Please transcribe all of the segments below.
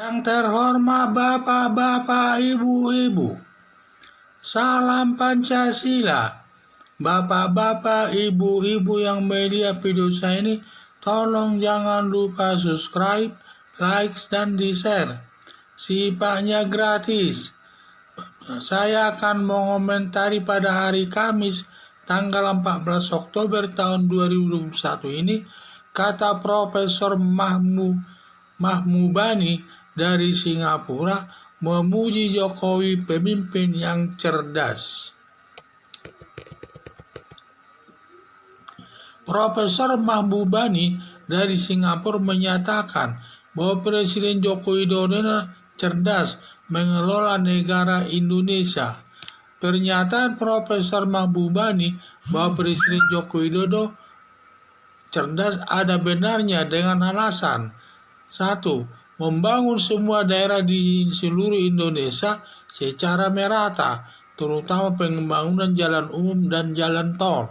Yang terhormat Bapak-Bapak, Ibu-Ibu, salam Pancasila. Bapak-bapak, ibu-ibu yang melihat video saya ini, tolong jangan lupa subscribe, like, dan di-share. Sifatnya gratis. Saya akan mengomentari pada hari Kamis, tanggal 14 Oktober tahun 2021 ini, kata Profesor Mahmubani dari Singapura memuji Jokowi pemimpin yang cerdas. Profesor Mahmubani dari Singapura menyatakan bahwa Presiden Joko Widodo cerdas mengelola negara Indonesia. Pernyataan Profesor Mahmubani bahwa Presiden Joko Widodo cerdas ada benarnya dengan alasan: 1. Membangun semua daerah di seluruh Indonesia secara merata, terutama pembangunan jalan umum dan jalan tol.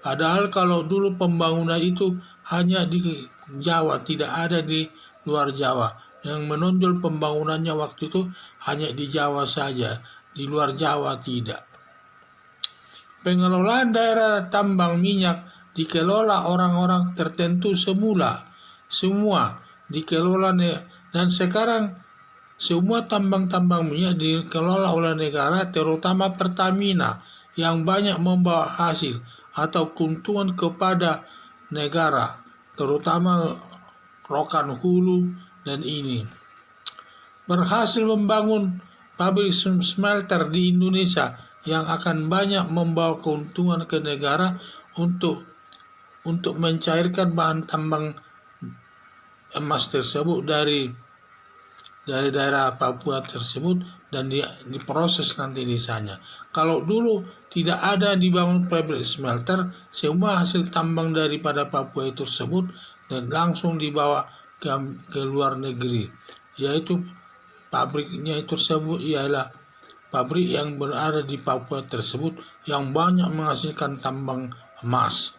Padahal kalau dulu pembangunan itu hanya di Jawa, tidak ada di luar Jawa. Yang menonjol pembangunannya waktu itu hanya di Jawa saja, di luar Jawa tidak. Pengelolaan daerah tambang minyak dikelola orang-orang tertentu semua dikelola, dan sekarang semua tambang-tambang minyak dikelola oleh negara, terutama Pertamina yang banyak membawa hasil atau keuntungan kepada negara, terutama Rokan Hulu dan ini. Berhasil membangun pabrik smelter di Indonesia yang akan banyak membawa keuntungan ke negara untuk mencairkan bahan tambang emas tersebut dari daerah Papua tersebut dan diproses nanti di sana. Kalau dulu tidak ada dibangun pabrik smelter, semua hasil tambang daripada Papua itu tersebut dan langsung dibawa ke luar negeri, yaitu pabriknya itu tersebut ialah pabrik yang berada di Papua tersebut yang banyak menghasilkan tambang emas,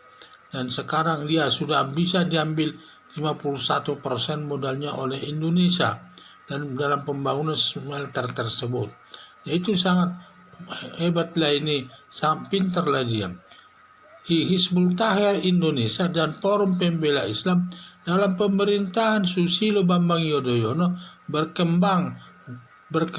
dan sekarang dia sudah bisa diambil 51% modalnya oleh Indonesia dan dalam pembangunan smelter tersebut. Yaitu sangat hebatlah ini, sangat pintarlah dia. Hizbut Tahrir Indonesia dan Forum Pembela Islam dalam pemerintahan Susilo Bambang Yudhoyono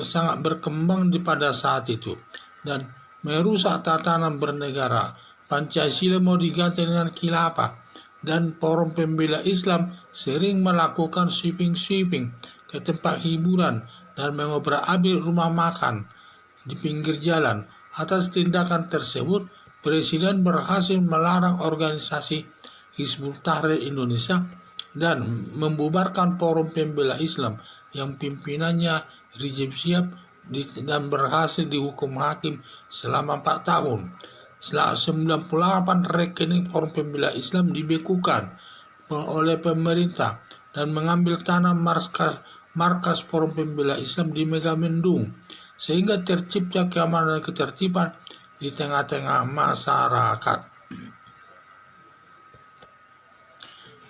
sangat berkembang pada saat itu dan merusak tatanan bernegara. Pancasila mau diganti dengan khilafah, dan Forum Pembela Islam sering melakukan sweeping ke tempat hiburan dan mengobrak-abrik rumah makan di pinggir jalan. Atas tindakan tersebut, Presiden berhasil melarang organisasi Hizbut Tahrir Indonesia dan membubarkan Forum Pembela Islam yang pimpinannya Rizik Syihab dan berhasil dihukum hakim selama 4 tahun. Setelah 98 rekening Forum Pembela Islam dibekukan oleh pemerintah dan mengambil tanah markas Forum Pembela Islam di Megamendung, sehingga tercipta keamanan dan ketertiban di tengah-tengah masyarakat.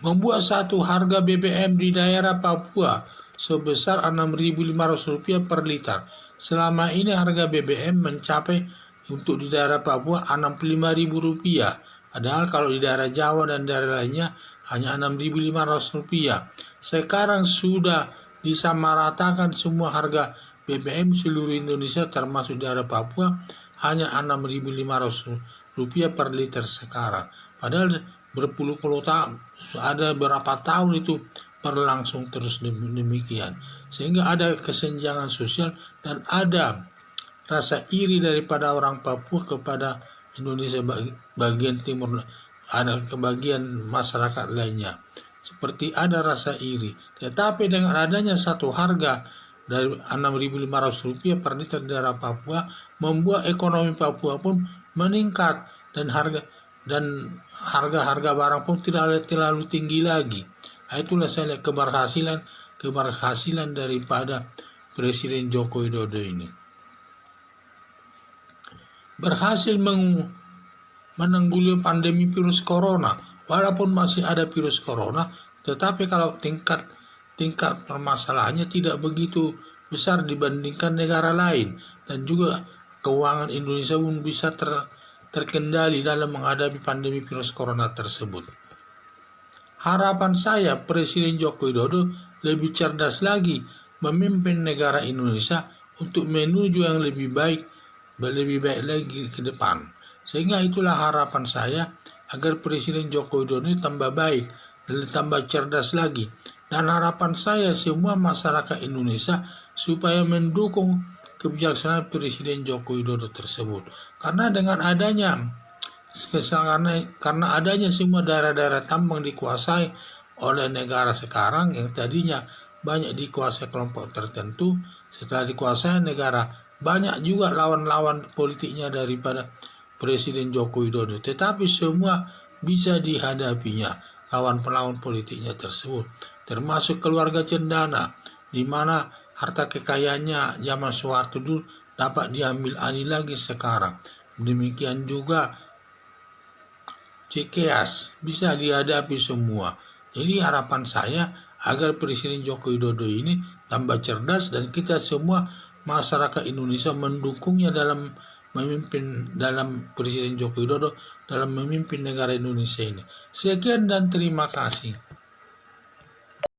Membuat satu harga BBM di daerah Papua sebesar Rp6.500 per liter. Selama ini harga BBM mencapai untuk di daerah Papua Rp65.000, padahal kalau di daerah Jawa dan daerah lainnya hanya Rp6.500. Sekarang sudah disamaratakan semua harga BBM seluruh Indonesia termasuk daerah Papua hanya Rp6.500 per liter sekarang. Padahal berpuluh-puluh tahun, ada berapa tahun itu berlangsung terus demikian. Sehingga ada kesenjangan sosial dan ada rasa iri daripada orang Papua kepada Indonesia bagian timur, ada kebagian masyarakat lainnya. Seperti ada rasa iri. Tetapi dengan adanya satu harga dari Rp6.500 per liter daerah Papua, membuat ekonomi Papua pun meningkat dan harga barang pun tidak terlalu tinggi lagi. Itulah saya lihat keberhasilan daripada Presiden Joko Widodo ini. Berhasil menanggulangi pandemi virus corona. Walaupun masih ada virus corona, tetapi kalau tingkat tingkat permasalahannya tidak begitu besar dibandingkan negara lain, dan juga keuangan Indonesia pun bisa terkendali dalam menghadapi pandemi virus corona tersebut. Harapan saya Presiden Joko Widodo lebih cerdas lagi memimpin negara Indonesia untuk menuju yang lebih baik lagi ke depan. Sehingga itulah harapan saya agar Presiden Joko Widodo tambah baik dan tambah cerdas lagi. Dan harapan saya semua masyarakat Indonesia supaya mendukung kebijaksanaan Presiden Joko Widodo tersebut. Karena dengan adanya semua daerah-daerah tambang dikuasai oleh negara sekarang yang tadinya banyak dikuasai kelompok tertentu, setelah dikuasai negara banyak juga lawan-lawan politiknya daripada Presiden Joko Widodo, tetapi semua bisa dihadapinya lawan-lawan politiknya tersebut, termasuk keluarga cendana, di mana harta kekayaannya zaman Soeharto dulu dapat diambil alih lagi sekarang. Demikian juga Cikeas bisa dihadapi semua. Jadi harapan saya agar Presiden Joko Widodo ini tambah cerdas dan kita semua masyarakat Indonesia mendukungnya dalam Presiden Joko Widodo dalam memimpin negara Indonesia ini. Sekian dan terima kasih.